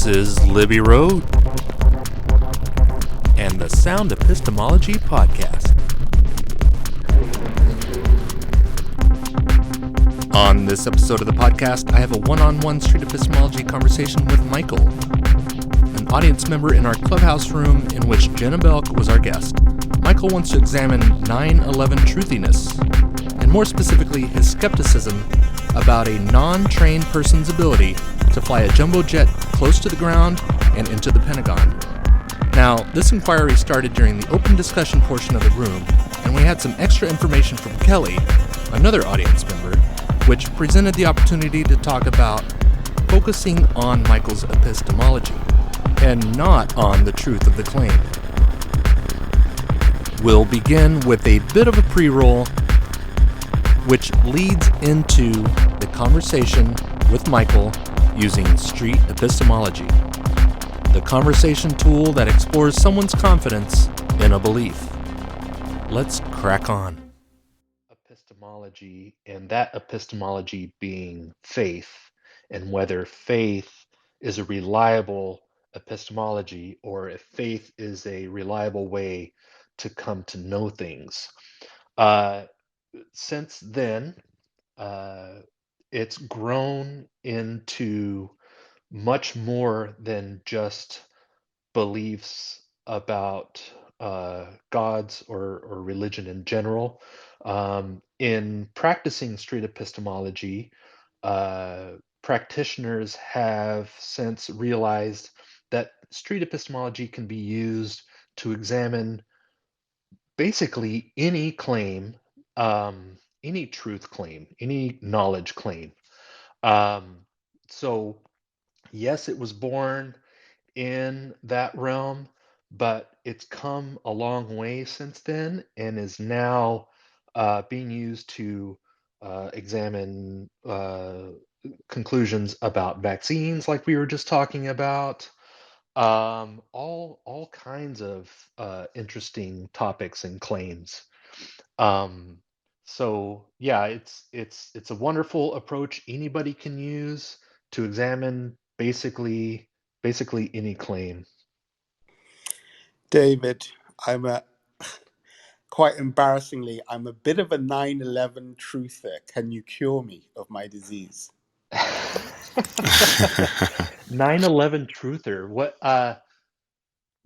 This is Libby Road and the Sound Epistemology Podcast. On this episode of the podcast, I have a one-on-one street epistemology conversation with Michael, an audience member in our clubhouse room in which Jenna Belk was our guest. Michael wants to examine 9/11 truthiness, and more specifically, his skepticism about a non-trained person's ability to fly a jumbo jet close to the ground and into the Pentagon. Now, this inquiry started during the open discussion portion of the room, and we had some extra information from Kelly, another audience member, which presented the opportunity to talk about focusing on Michael's epistemology and not on the truth of the claim. We'll begin with a bit of a pre-roll, which leads into the conversation with Michael using Street Epistemology, the conversation tool that explores someone's confidence in a belief. Let's crack on. Epistemology, and that epistemology being faith, and whether faith is a reliable epistemology or if faith is a reliable way to come to know things. Since then, it's grown into much more than just beliefs about gods or religion in general. In practicing street epistemology, practitioners have since realized that street epistemology can be used to examine basically any claim, any truth claim, any knowledge claim. So, yes, it was born in that realm, but it's come a long way since then and is now being used to examine conclusions about vaccines, like we were just talking about. All kinds of interesting topics and claims. Um, so yeah, it's a wonderful approach anybody can use to examine basically any claim. David, quite embarrassingly, I'm a bit of a 9/11 truther. Can you cure me of my disease? 9/11 truther.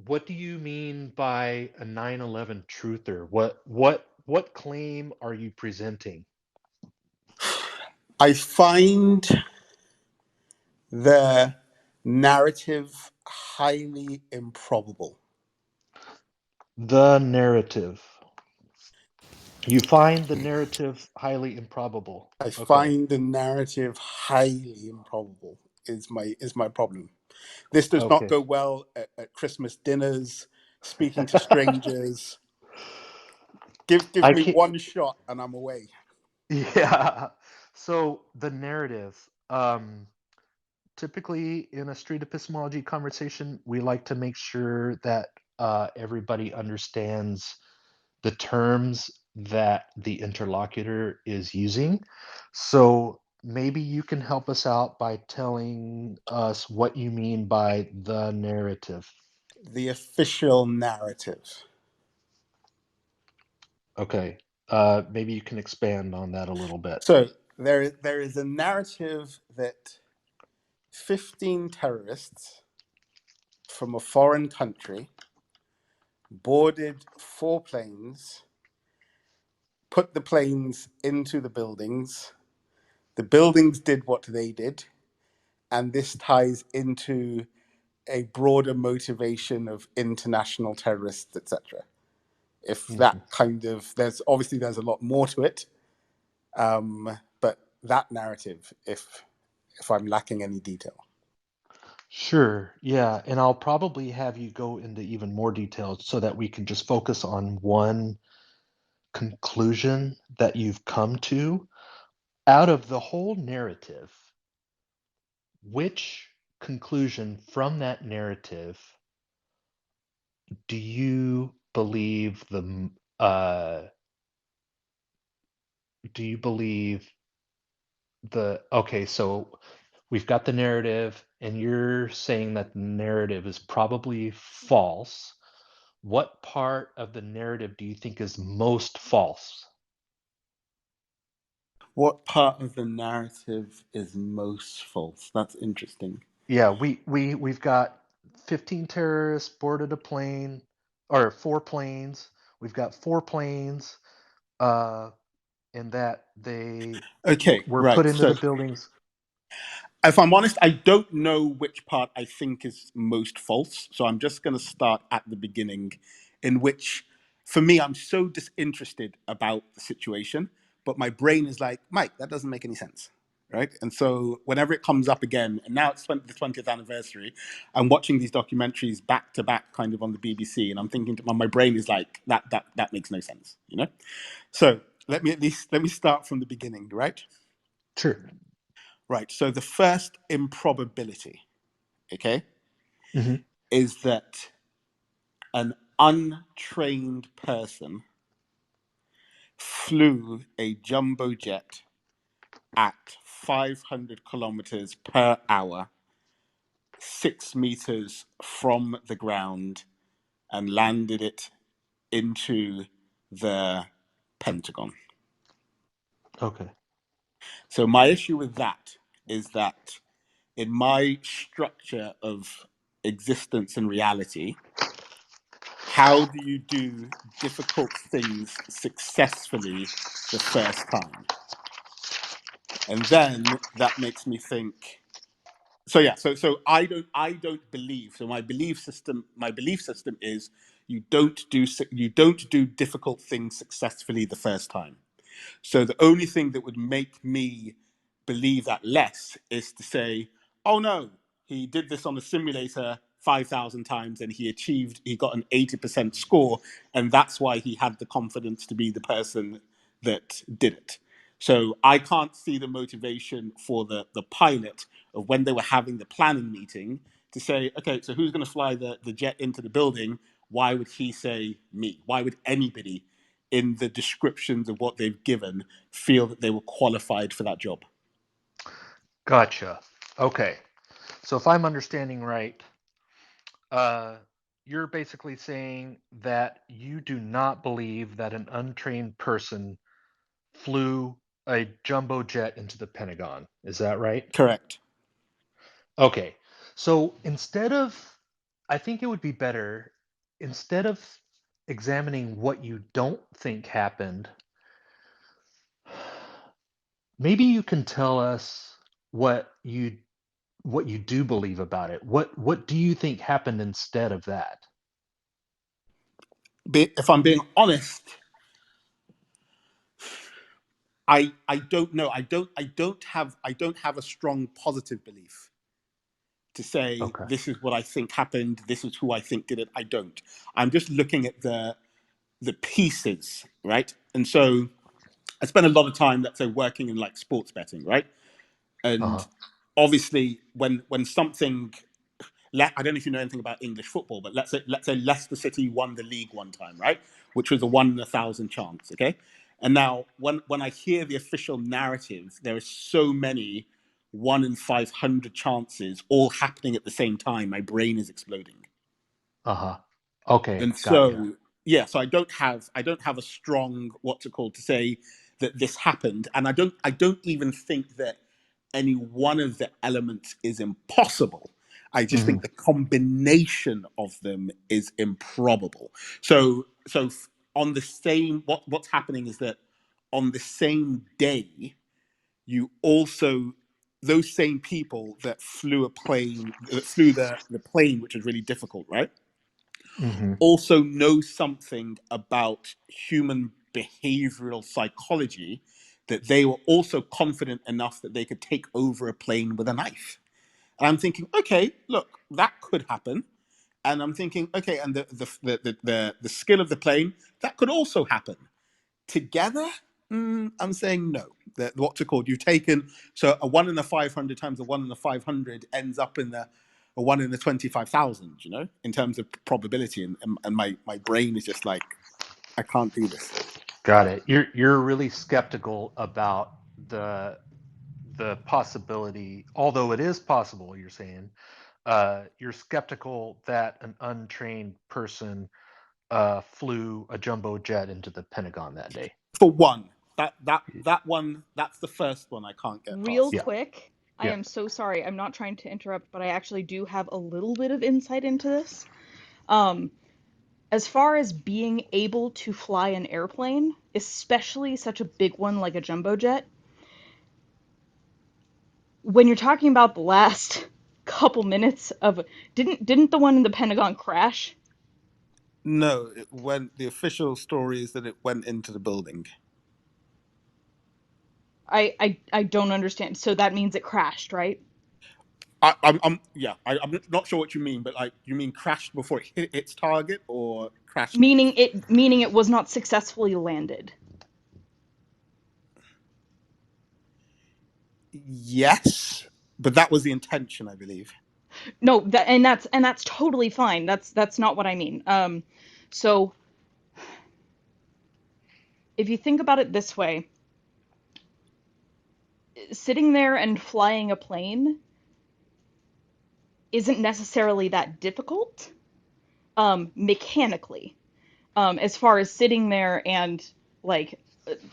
What do you mean by a 9/11 truther? What claim are you presenting? I find the narrative highly improbable. The narrative. You find the narrative highly improbable. I Okay. find the narrative highly improbable is my problem. This does not Okay. go well at Christmas dinners, speaking to strangers. Give I me can't. one shot and I'm away. Yeah. So the narrative. Typically in a street epistemology conversation, we like to make sure that everybody understands the terms that the interlocutor is using. So maybe you can help us out by telling us what you mean by the narrative. The official narrative. Okay. Maybe you can expand on that a little bit. So there is a narrative that 15 terrorists from a foreign country boarded 4 planes, put the planes into the buildings did what they did, and this ties into a broader motivation of international terrorists, etc. If that kind of, there's a lot more to it, but that narrative, if I'm lacking any detail. Sure, yeah, and I'll probably have you go into even more details so that we can just focus on one conclusion that you've come to. Out of the whole narrative, which conclusion from that narrative do you believe do you believe okay, so we've got the narrative, and you're saying that the narrative is probably false. What part of the narrative do you think is most false? What part of the narrative is most false? That's interesting. Yeah, we've got 15 terrorists boarded a plane, or four planes. We've got four planes, uh, and that they Okay, were put right. into the So buildings. if I'm honest, I don't know which part I think is most false. So I'm just going to start at the beginning, in which, for me, I'm so disinterested about the situation, but my brain is like, Mike, that doesn't make any sense. Right. And so whenever it comes up again, and now it's the 20th anniversary, I'm watching these documentaries back to back kind of on the BBC, and I'm thinking my brain is like, that makes no sense, you know? So let me start from the beginning, right? Sure. Right. So the first improbability, okay, Hmm. is that an untrained person flew a jumbo jet at 500 kilometers per hour, 6 meters from the ground, and landed it into the Pentagon. Okay. So my issue with that is that in my structure of existence and reality, how do you do difficult things successfully the first time? And then that makes me think. So yeah, so I don't believe. So my belief system is you don't do difficult things successfully the first time. So the only thing that would make me believe that less is to say, oh no, he did this on the simulator 5,000 times and he got an 80% score. And that's why he had the confidence to be the person that did it. So I can't see the motivation for the pilot of when they were having the planning meeting to say, okay, so who's going to fly the jet into the building? Why would he say me? Why would anybody in the descriptions of what they've given feel that they were qualified for that job? Gotcha. Okay. So if I'm understanding right, uh, you're basically saying that you do not believe that an untrained person flew a jumbo jet into the Pentagon. Is that right? Correct. Okay. So instead of, I think it would be better, instead of examining what you don't think happened, maybe you can tell us what you do believe about it. What do you think happened instead of that? If I'm being honest, I don't know. I don't have a strong positive belief to say Okay. this is what I think happened. This is who I think did it. I don't. I'm just looking at the pieces, right? And so I spend a lot of time, let's say, working in like sports betting, right? And Uh-huh. obviously, when something, I don't know if you know anything about English football, but let's say Leicester City won the league one time, right? Which was a 1 in 1,000 chance, okay? And now when I hear the official narrative, there are so many 1 in 500 chances all happening at the same time. My brain is exploding. Uh-huh. Okay, And gotcha. so yeah, so I don't have a strong what's it called to say that this happened, and I don't even think that any one of the elements is impossible. I just Hmm. think the combination of them is improbable. On the same, what's happening is that on the same day, you also, those same people that flew a plane, that flew the plane, which was really difficult, right? Hmm. Also know something about human behavioral psychology, that they were also confident enough that they could take over a plane with a knife. And I'm thinking, okay, look, that could happen. And I'm thinking, okay, and the skill of the plane, that could also happen. Together, I'm saying no. That what's it called? You've taken, so a 1 in 500 times a 1 in 500 ends up in a 1 in 25,000. In terms of probability, and my brain is just like, I can't do this. Got it. You're really skeptical about the the possibility, although it is possible, you're saying, you're skeptical that an untrained person flew a jumbo jet into the Pentagon that day. For one, that one, that's the first one I can't get Real past. Yeah. quick, I Yeah. am so sorry. I'm not trying to interrupt, but I actually do have a little bit of insight into this. Um, as far as being able to fly an airplane, especially such a big one like a jumbo jet, when you're talking about the last couple minutes of didn't the one in the Pentagon crash? No, the official story is that it went into the building. I don't understand. So that means it crashed, right? I'm not sure what you mean, but like, you mean crashed before it hit its target, or crashed? Meaning it was not successfully landed. Yes, but that was the intention, I believe. No, that's totally fine. That's not what I mean. So if you think about it this way, sitting there and flying a plane isn't necessarily that difficult, mechanically. As far as sitting there and like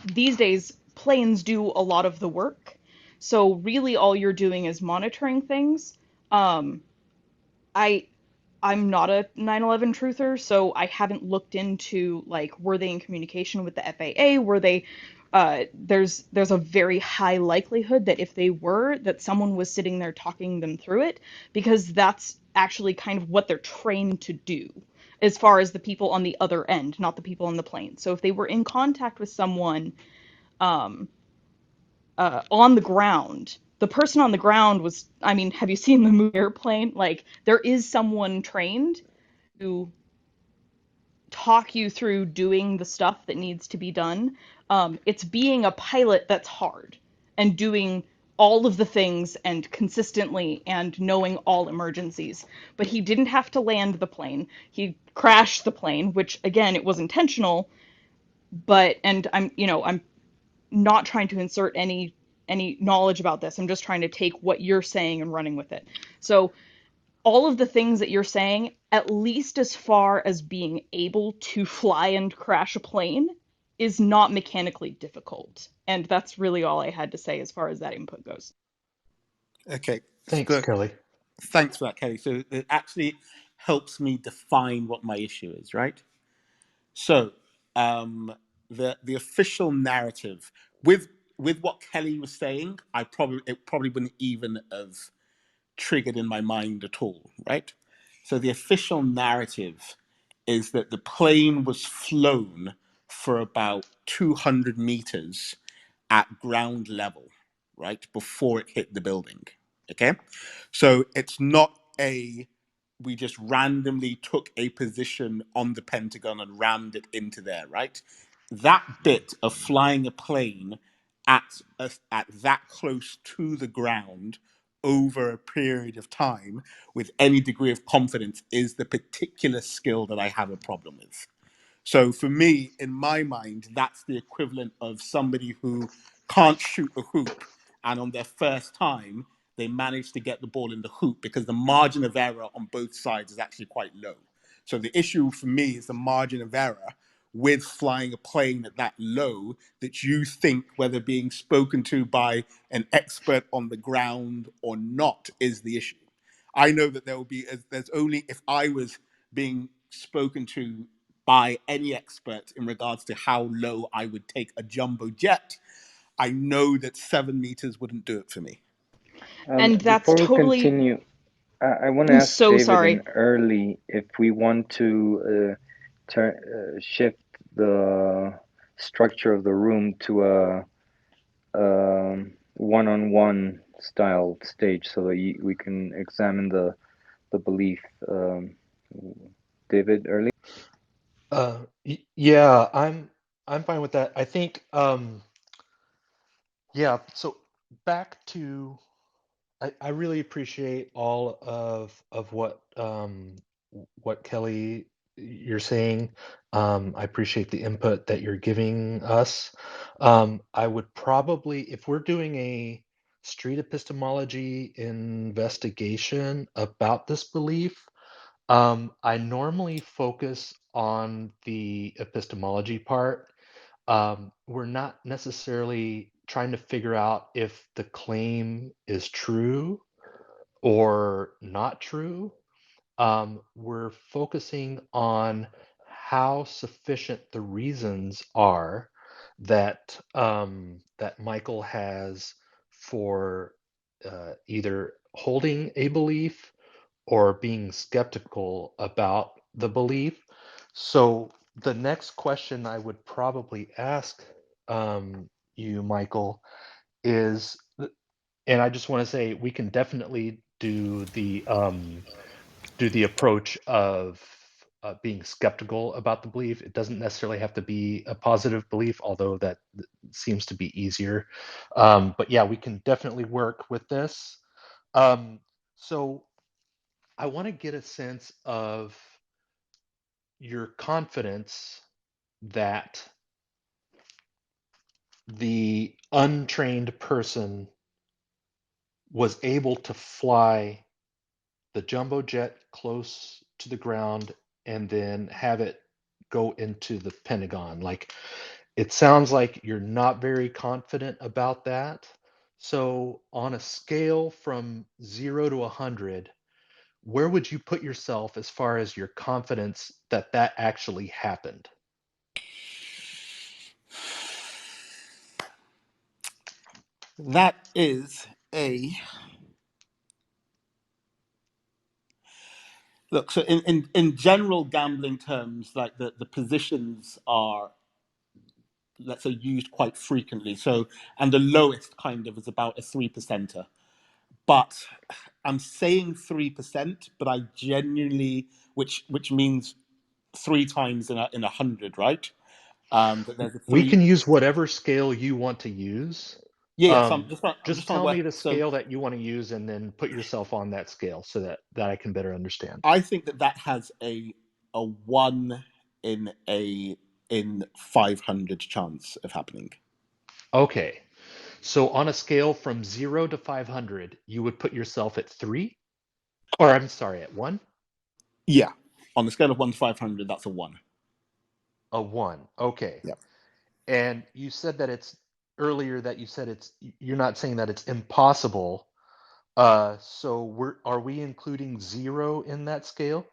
these days, planes do a lot of the work. So really, all you're doing is monitoring things. Um, I I'm not a 9/11 truther, so I haven't looked into like were they in communication with the FAA? Were they there's a very high likelihood that if they were, that someone was sitting there talking them through it, because that's actually kind of what they're trained to do as far as the people on the other end, not the people on the plane. So if they were in contact with someone um, on the ground. The person on the ground was, I mean, have you seen the movie Airplane? Like, there is someone trained to talk you through doing the stuff that needs to be done. It's being a pilot that's hard and doing all of the things and consistently and knowing all emergencies. But he didn't have to land the plane. He crashed the plane, which again, it was intentional, but and I'm not trying to insert any knowledge about this. I'm just trying to take what you're saying and running with it. So all of the things that you're saying, at least as far as being able to fly and crash a plane, is not mechanically difficult. And that's really all I had to say as far as that input goes. Okay, Thanks, so Kelly. thanks for that, Kelly. So it actually helps me define what my issue is, right? So the official narrative with what Kelly was saying, it probably wouldn't even have triggered in my mind at all, right? So the official narrative is that the plane was flown for about 200 meters at ground level, right, before it hit the building. Okay, so it's not we just randomly took a position on the Pentagon and rammed it into there, right? That bit of flying a plane at that close to the ground over a period of time with any degree of confidence is the particular skill that I have a problem with. So for me, in my mind, that's the equivalent of somebody who can't shoot a hoop, and on their first time, they manage to get the ball in the hoop because the margin of error on both sides is actually quite low. So the issue for me is the margin of error with flying a plane at that low, that you think whether being spoken to by an expert on the ground or not is the issue. I know that there's only, if I was being spoken to by any expert in regards to how low I would take a jumbo jet, I know that 7 meters wouldn't do it for me. And that's Before we totally. continue, I want to I'm ask so David sorry. and Early if we want to shift the structure of the room to a one-on-one style stage so that we can examine the belief. David, Early? Yeah, I'm fine with that. I think yeah, so back to I really appreciate all of what Kelly you're saying. I appreciate the input that you're giving us. I would probably, if we're doing a street epistemology investigation about this belief. I normally focus on the epistemology part. We're not necessarily trying to figure out if the claim is true or not true. We're focusing on how sufficient the reasons are that that Michael has for either holding a belief or being skeptical about the belief. So the next question I would probably ask you, Michael, is, and I just want to say we can definitely do the approach of being skeptical about the belief. It doesn't necessarily have to be a positive belief, although that seems to be easier. But yeah, we can definitely work with this. So I want to get a sense of your confidence that the untrained person was able to fly the jumbo jet close to the ground and then have it go into the Pentagon. Like, it sounds like you're not very confident about that. So on a scale from 0 to 100, where would you put yourself as far as your confidence that that actually happened? That is a look. So in general gambling terms, like the positions are, let's say, used quite frequently. So, and the lowest kind of is about a 3%er. But I'm saying 3%, but I genuinely, which means 3 times in 100, right? That there's a We three. can use whatever scale you want to use. Yeah. So I'm Just just trying to tell work. me the So scale that you want to use and then put yourself on that scale so that I can better understand. I think that has a 1 in 500 chance of happening. Okay. So on a scale from 0 to 500, you would put yourself at 3? Or I'm sorry, at 1? Yeah. On the scale of 1 to 500, that's a 1. A 1. Okay. Yeah. And you said that it's earlier that you said you're not saying that it's impossible. So are we including 0 in that scale?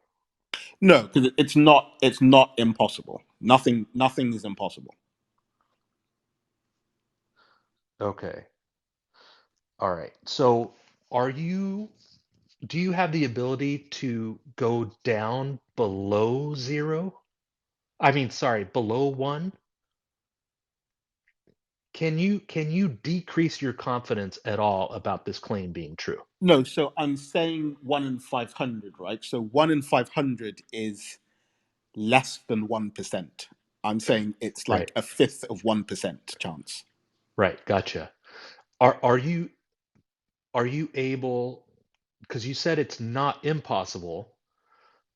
No, because it's not impossible. Nothing is impossible. Okay. All right. So do you have the ability to go down below 0? I mean, sorry, below 1? Can you decrease your confidence at all about this claim being true? No, so I'm saying 1 in 500, right? So 1 in 500 is less than 1%. I'm saying it's like Right. a fifth of 1% chance. Right. Gotcha. Are you able, because you said it's not impossible,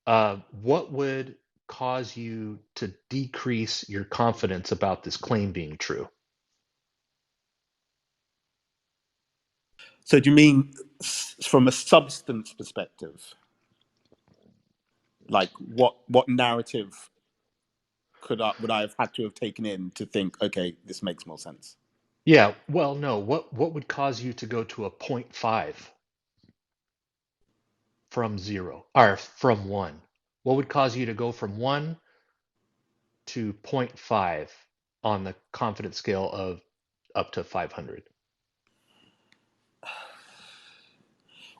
what would cause you to decrease your confidence about this claim being true? So do you mean from a substance perspective? Like what narrative would I have had to have taken in to think, okay, this makes more sense? Yeah, well, no. What would cause you to go to a 0.5 from 0 or from 1? What would cause you to go from 1 to 0.5 on the confidence scale of up to 500?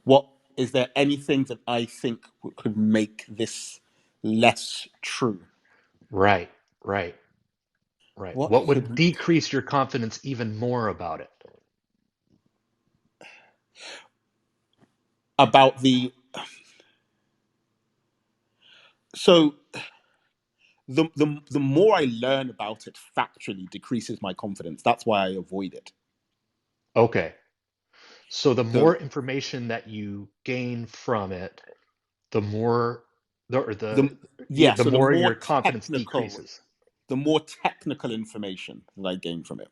What is there anything that I think could make this less true? Right, right, right. What What would could decrease your confidence even more about it? about the so the more I learn about it factually decreases my confidence. That's why I avoid it. Okay. So the So more information that you gain from it, the more the yeah, yeah, the so more your confidence decreases. the more technical information that I gain from it.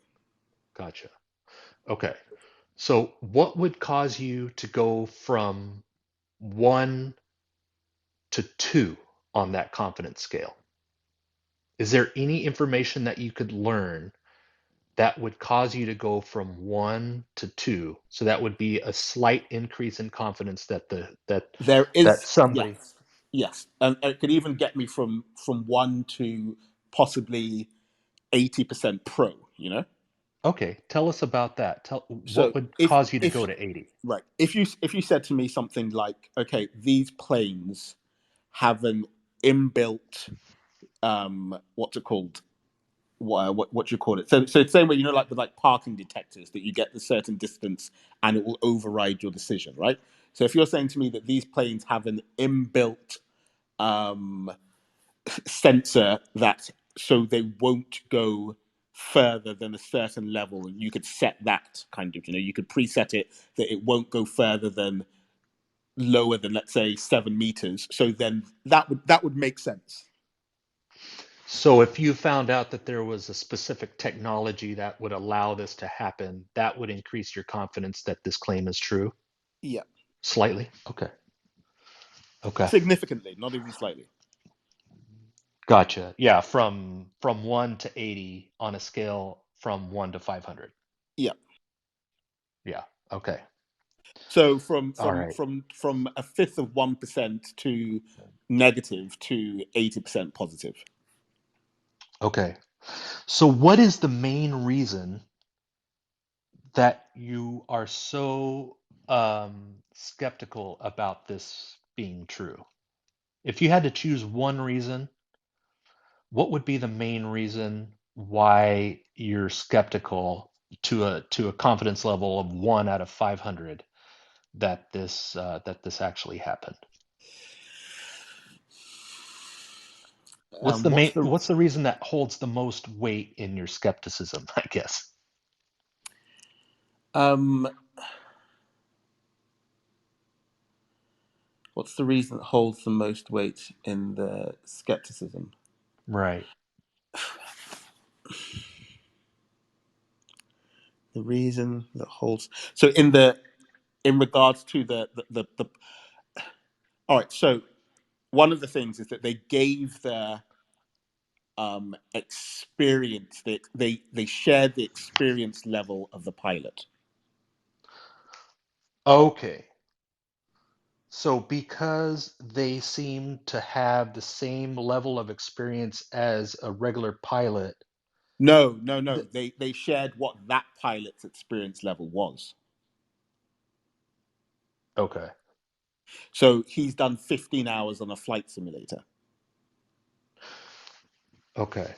Gotcha. Okay. So what would cause you to go from 1 to 2 on that confidence scale? Is there any information that you could learn that would cause you to go from 1 to 2? So that would be a slight increase in confidence that There that is, somebody. yes, and it could even get me from one to possibly 80% pro. You know, Okay, tell us about that. What so would if cause you to if go to 80? right, if you said to me something like, okay, these planes have an inbuilt what's it called? What do you call it? So it's the same way, you know, like with like parking detectors, that you get the certain distance and it will override your decision, right? So if you're saying to me that these planes have an inbuilt um, sensor that, so they won't go further than a certain level, and you could set that kind of, you know, you could preset it that it won't go further than lower than, let's say, 7 meters. So then that would make sense. So if you found out that there was a specific technology that would allow this to happen, that would increase your confidence that this claim is true? Yeah, Slightly? Okay. Okay. significantly, not even slightly. Gotcha. Yeah, from 1 to 80 on a scale from 1 to 500. Yeah. Yeah. Okay. So from All from right. from from a fifth of 1% to negative to 80% positive. Okay. So what is the main reason that you are so skeptical about this being true? If you had to choose one reason, what would be the main reason why you're skeptical to a confidence level of 1 out of 500 that this actually happened? What's the What's the reason that holds the most weight in your skepticism, I guess? um what's the reason that holds the most weight in the skepticism? Right. The reason that holds, so in regards to the all right. So one of the things is that they gave their experience, they shared the experience level of the pilot. Okay. So because they seem to have the same level of experience as a regular pilot, No. th- They shared what that pilot's experience level was. okay. So he's done 15 hours on a flight simulator. Okay.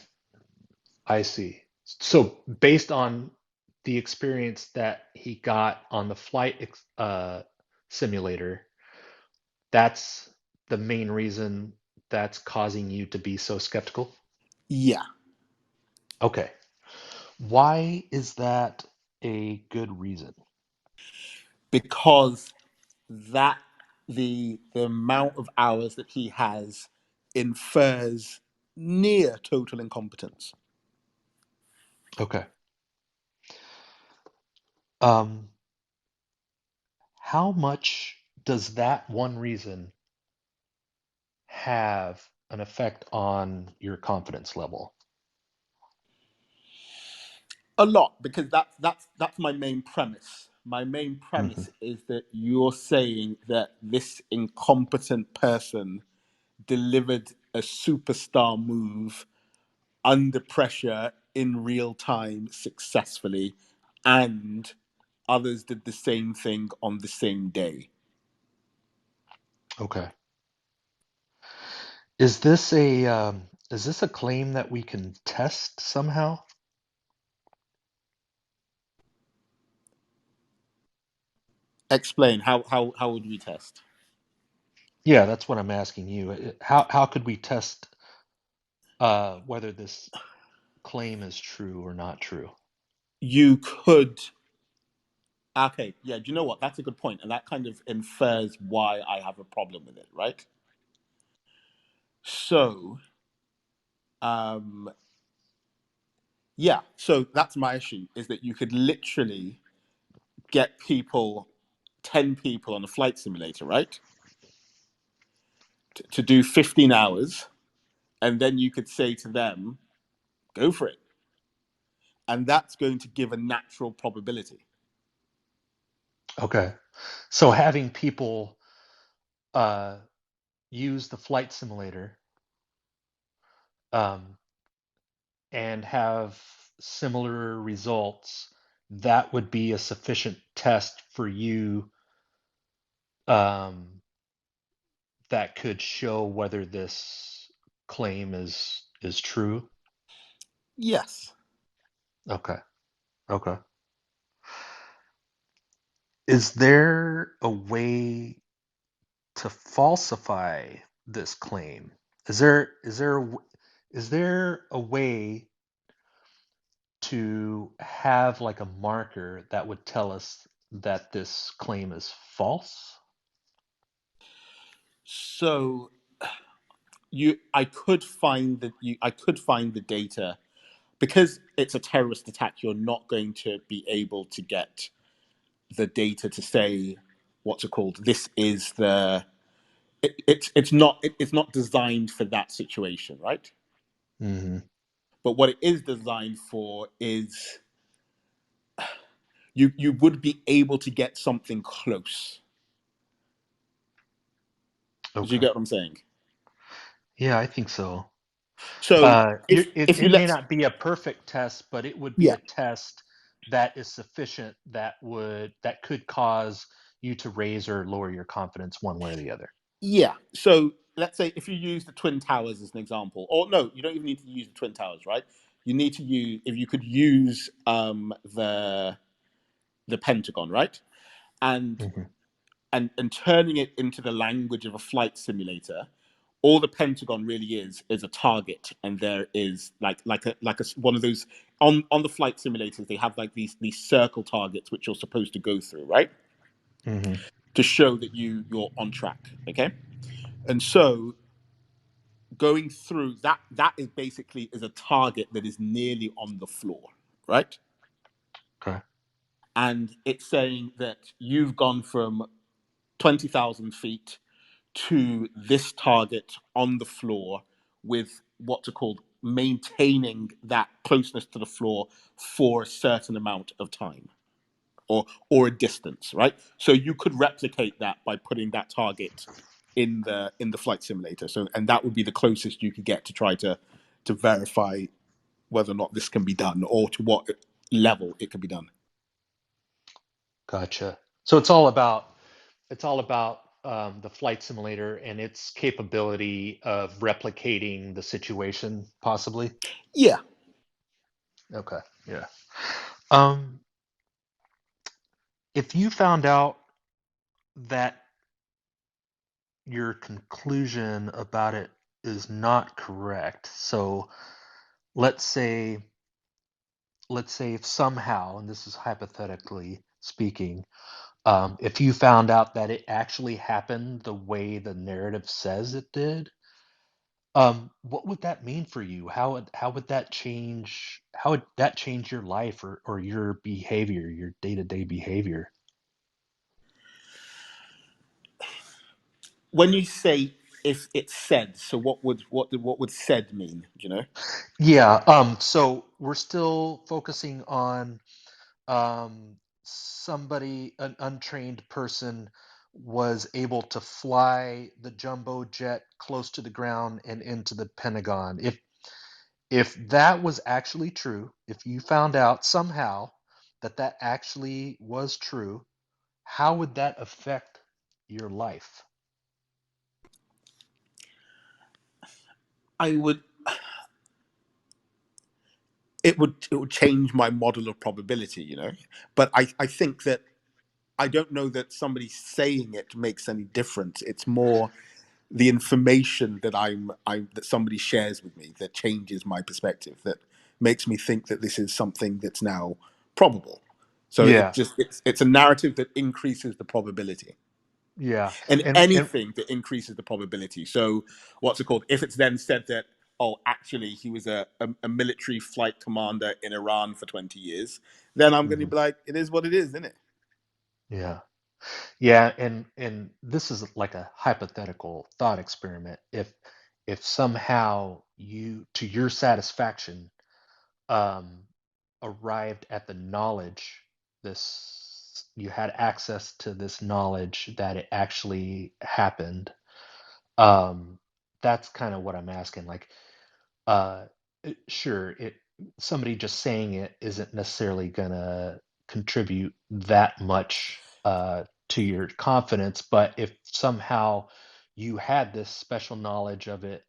I see. So based on the experience that he got on the simulator, that's the main reason that's causing you to be so skeptical? Yeah, Okay. Why is that a good reason? because that the amount of hours that he has infers near total incompetence. Okay. Um, how much does that one reason have an effect on your confidence level? A lot, because that's my main premise. My main Hmm. premise is that you're saying that this incompetent person delivered a superstar move under pressure in real time successfully, and others did the same thing on the same day. Okay. Is this a claim that we can test somehow? Explain how would we test? Yeah, that's what I'm asking you. How could we test whether this claim is true or not true? You could. Okay, yeah, do you know what? That's a good point, and that kind of infers why I have a problem with it, right? So, um, yeah, so that's my issue, is that you could literally get people, 10 people on a flight simulator, right? To do 15 hours, and then you could say to them, go for it. And that's going to give a natural probability. Okay. So having people use the flight simulator um, and have similar results, that would be a sufficient test for you um, that could show whether this claim is true. Yes. Okay. Okay. Is there a way to falsify this claim? Is there a way to have like a marker that would tell us that this claim is false? So I could find the data. Because it's a terrorist attack, you're not going to be able to get the data to say what's it called. This is the it's not designed for that situation, right? Mm-hmm. But what it is designed for is you would be able to get something close. Do you Okay. get what I'm saying? Yeah, I think so. So It if you may let not be a perfect test, but it would be yeah a test that is sufficient that could cause you to raise or lower your confidence one way or the other. yeah. So let's say if you use the Twin Towers as an example, or no, you don't even need to use the Twin Towers, right? You need to use if you could use the Pentagon, right? And Mm-hmm. and turning it into the language of a flight simulator, all the Pentagon really is a target, and there is like a one of those on the flight simulators. They have like these circle targets which you're supposed to go through, right, Mm-hmm. to show that you're on track. Okay, and so going through that is basically is a target that is nearly on the floor, right? Okay. And it's saying that you've gone from 20,000 feet to this target on the floor with what's called maintaining that closeness to the floor for a certain amount of time or a distance, right? So you could replicate that by putting that target in the flight simulator. So and that would be the closest you could get to try to verify whether or not this can be done or to what level it can be done. Gotcha. So it's all about the flight simulator and its capability of replicating the situation, possibly. Yeah. Okay. Yeah. Um, if you found out that your conclusion about it is not correct, so let's say if somehow, and this is hypothetically speaking, if you found out that it actually happened the way the narrative says it did, what would that mean for you? How would that change your life or your behavior, your day-to-day behavior? When you say if it's said, so what would said mean? Do you know? Yeah, so we're still focusing on an untrained person was able to fly the jumbo jet close to the ground and into the Pentagon. If that was actually true, if you found out somehow that that actually was true, how would that affect your life? I would it would change my model of probability, you know. But I think that I don't know that somebody saying it makes any difference. It's more the information that I that somebody shares with me that changes my perspective, that makes me think that this is something that's now probable. So Yeah, it's a narrative that increases the probability. yeah, And and anything that increases the probability. So what's it called? If it's then said that, oh, actually he was a military flight commander in Iran for 20 years, then I'm going to mhm. be like, it is what it is, isn't it? Yeah. Yeah, and this is like a hypothetical thought experiment. If somehow you, to your satisfaction, um, arrived at the knowledge, this, you had access to this knowledge that it actually happened, um, that's kind of what I'm asking. Like, uh, sure, somebody just saying it isn't necessarily gonna contribute that much to your confidence, but if somehow you had this special knowledge of it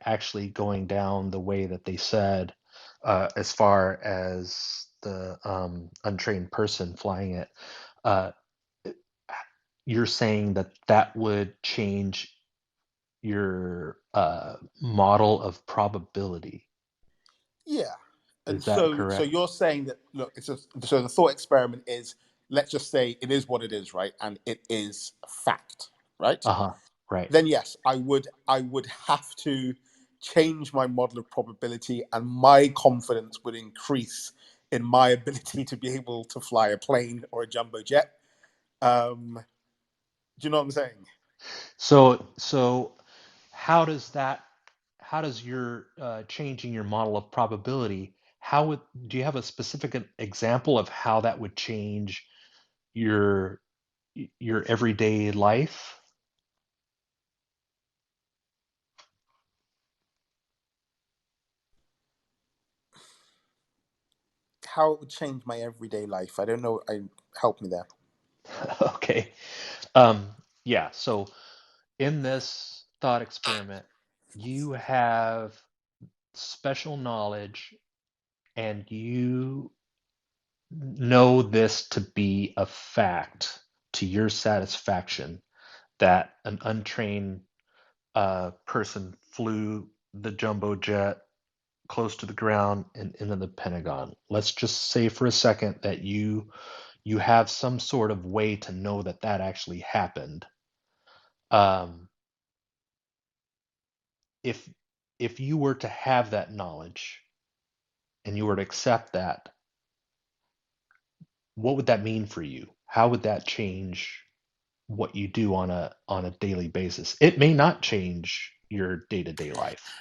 actually going down the way that they said, as far as the untrained person flying it, uh, you're saying that that would change your model of probability. Yeah. And Is that so correct? you're saying that, look, so the thought experiment is, let's just say it is what it is, right? And it is fact, right? Uh-huh. Right. Then yes, I would have to change my model of probability, and my confidence would increase in my ability to be able to fly a plane or a jumbo jet. Do you know what I'm saying? So how does that, how does your changing your model of probability, how would, do you have a specific example of how that would change your your everyday life? How it would change my everyday life? I don't know. Help me there. Okay. Um, yeah, so in this thought experiment, you have special knowledge and you know this to be a fact to your satisfaction that an untrained person flew the jumbo jet close to the ground and into the Pentagon. Let's just say for a second that you have some sort of way to know that that actually happened. Um, if if you were to have that knowledge and you were to accept that, what would that mean for you? How would that change what you do on a daily basis? It may not change your day-to-day life,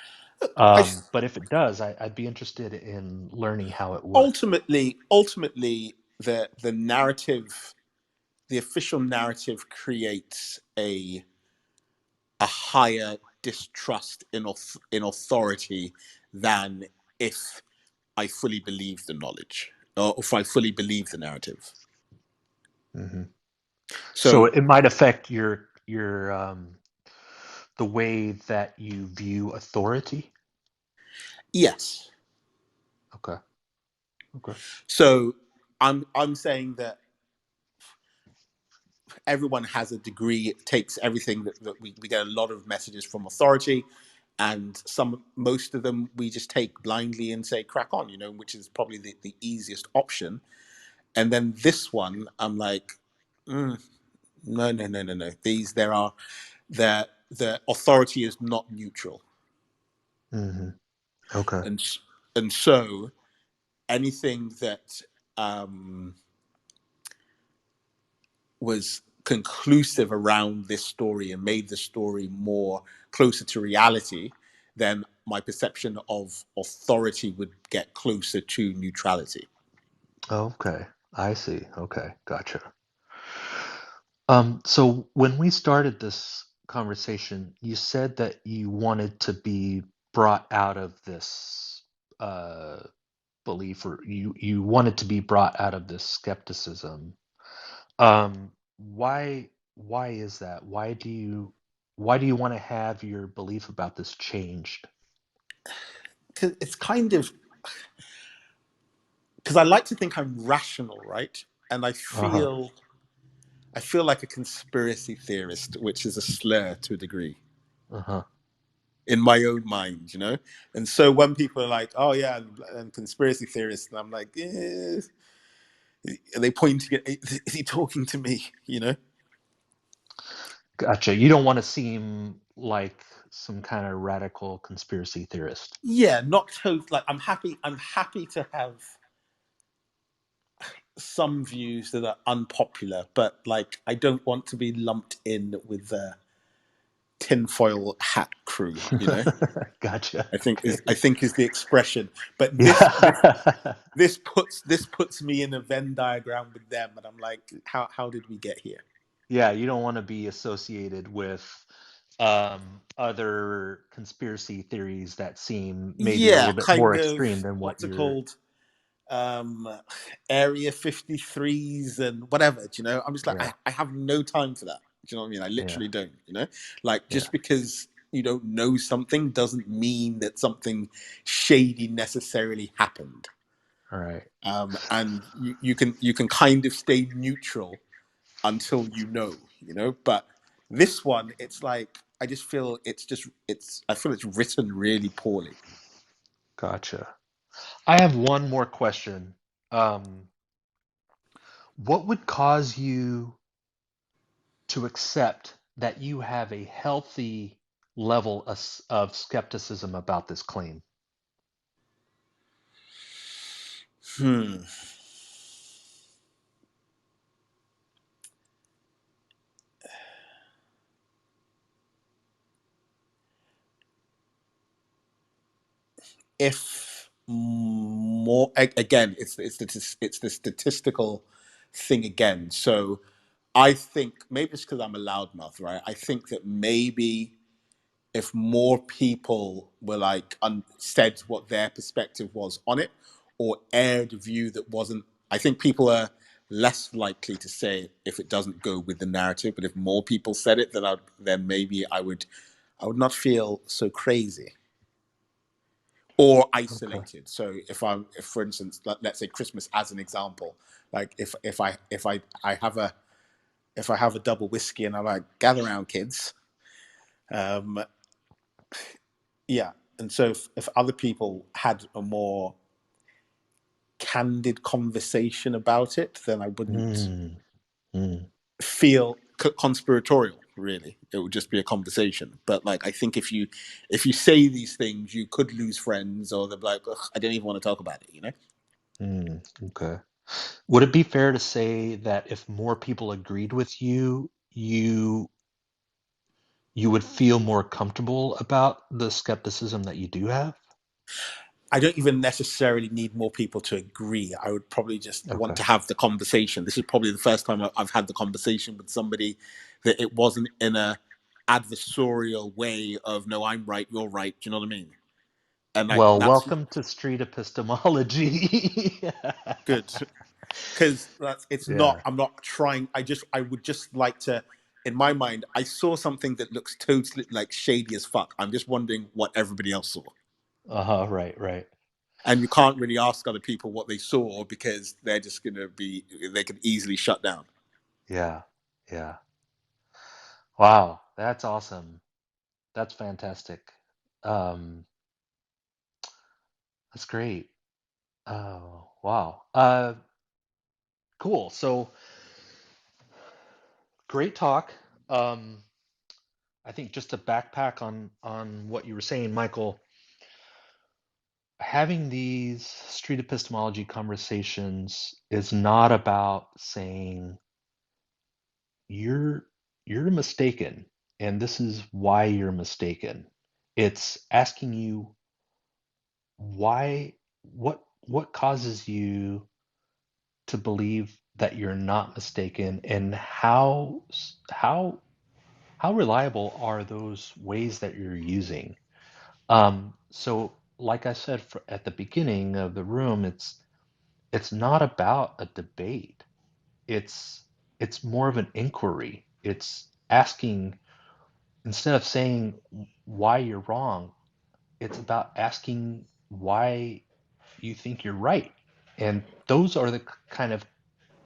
I but if it does, I'd be interested in learning how it would. ultimately the narrative, the official narrative, creates a higher distrust in authority than if I fully believe the knowledge, or if I fully believe the narrative. Hmm. So So it might affect your the way that you view authority. yes, Okay. Okay. so I'm saying that everyone has a degree. It takes everything that we get a lot of messages from authority, and most of them we just take blindly and say crack on, which is probably the easiest option. And then this one, I'm like, no, no, no, no, no. There are the authority is not neutral, Hmm. Okay. and and so anything that um, was conclusive around this story and made the story more closer to reality, then my perception of authority would get closer to neutrality. Okay. I see. Okay. Gotcha. So when we started this conversation, you said that you wanted to be brought out of this uh, belief, or you wanted to be brought out of this skepticism. Why is that? Why do you want to have your belief about this changed? Because it's kind of, because I like to think I'm rational, right? And Uh-huh. I feel like a conspiracy theorist, which is a slur to a degree Uh-huh. in my own mind. And so when people are like, "Oh yeah, and conspiracy theorists," and I'm like, are they pointing at? Is he talking to me? Gotcha. You don't want to seem like some kind of radical conspiracy theorist. Yeah, not totally. Like I'm happy. I'm happy to have. some views that are unpopular, but like I don't want to be lumped in with the tinfoil hat crew, you know. Gotcha. I think Okay. is the expression. But Yeah. this puts me in a Venn diagram with them, and I'm like, how did we get here? Yeah, you don't want to be associated with other conspiracy theories that seem maybe a Yeah, little bit more kind of extreme than what what's it you're. called? Area 53s and whatever, do you know? I'm just like, Yeah, I have no time for that. Do you know what I mean? I yeah, literally don't, you know? Like, yeah. just because you don't know something doesn't mean that something shady necessarily happened. All right. And you can kind of stay neutral until you know. But this one, it's like I just feel I feel it's written really poorly. Gotcha. I have one more question. Um, what would cause you to accept that you have a healthy level of skepticism about this claim? Hmm. If more again, it's the statistical thing again. So I think maybe it's because I'm a loudmouth, right? I think that maybe if more people were like said what their perspective was on it, or aired a view that wasn't, I think people are less likely to say it if it doesn't go with the narrative. But if more people said it, then maybe I would not feel so crazy or Okay. isolated. So if for instance, let's say Christmas as an example, like if I have a double whiskey and I'm like, gather around, kids. Um, yeah. And so if other people had a more candid conversation about it, then I wouldn't Mm, mm, feel conspiratorial. Really, it would just be a conversation. But like, I think if you say these things, you could lose friends, or they're like, ugh, I don't even want to talk about it. You know. okay. Would it be fair to say that if more people agreed with you, you would feel more comfortable about the skepticism that you do have? I don't even necessarily need more people to agree. I would probably just want Okay. to have the conversation. This is probably the first time I've had the conversation with somebody that it wasn't in a adversarial way of no, I'm right, you're right. Do you know what I mean? And like Well, that's welcome to Street Epistemology. good because that's it's not. Yeah. I'm not trying. I would just like to. In my mind, I saw something that looks totally like shady as fuck. I'm just wondering what everybody else saw. Uh-huh, right, right. And you can't really ask other people what they saw because they can easily shut down. Yeah. Yeah. Wow, that's awesome. That's fantastic. Um, that's great. Oh, wow. Cool. So great talk. Um, I think just to backpack on what you were saying, Michael, having these street epistemology conversations is not about saying you're you're mistaken and this is why you're mistaken. It's asking you why what causes you to believe that you're not mistaken and how reliable are those ways that you're using. So like I said at the beginning of the room, it's not about a debate. It's more of an inquiry. It's asking, instead of saying why you're wrong, it's about asking why you think you're right. And those are the kind of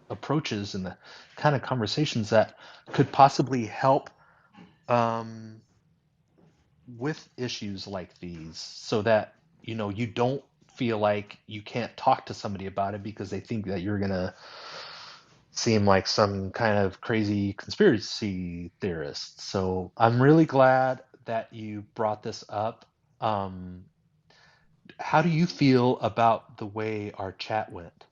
approaches and the kind of conversations that could possibly help um, with issues like these so that you don't feel like you can't talk to somebody about it because they think that you're gonna seem like some kind of crazy conspiracy theorist. So I'm really glad that you brought this up. um, how do you feel about the way our chat went?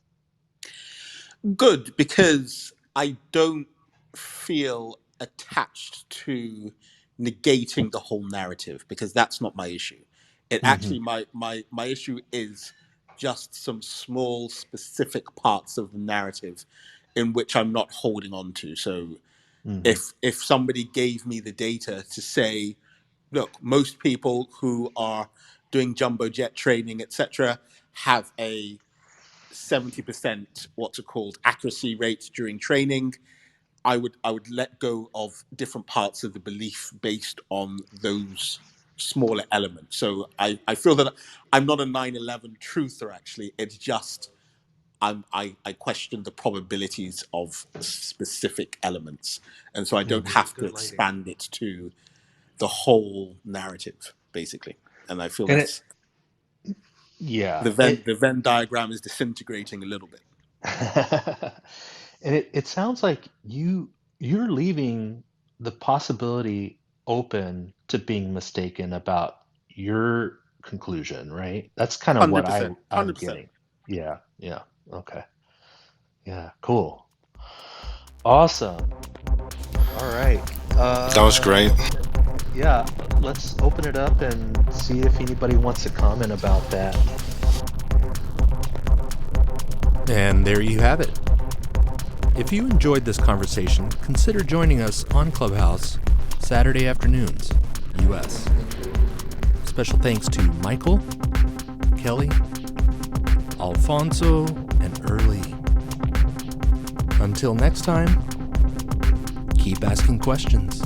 Good, because I don't feel attached to negating the whole narrative, because that's not my issue. It Mm-hmm. actually, my issue is just some small specific parts of the narrative in which I'm not holding on to. So Mm-hmm. if somebody gave me the data to say, look, most people who are doing jumbo jet training, etc., have a 70% what's it called accuracy rate during training, I would let go of different parts of the belief based on those smaller elements. So I feel that I'm not a 9/11 truther. Actually, it's just I question the probabilities of specific elements, and so I don't have to expand it to the whole narrative, basically. And I feel And it, that's yeah, the Venn diagram is disintegrating a little bit. and it sounds like you're leaving the possibility open to being mistaken about your conclusion, right? That's kind of what 100%, I'm 100%. getting. Yeah, yeah. Okay. Yeah, cool. Awesome. All right. That was great. Yeah, let's open it up and see if anybody wants to comment about that. And there you have it. If you enjoyed this conversation, consider joining us on Clubhouse Saturday afternoons, US. Special thanks to Michael, Kelly, Alfonso, and Early. Until next time, keep asking questions.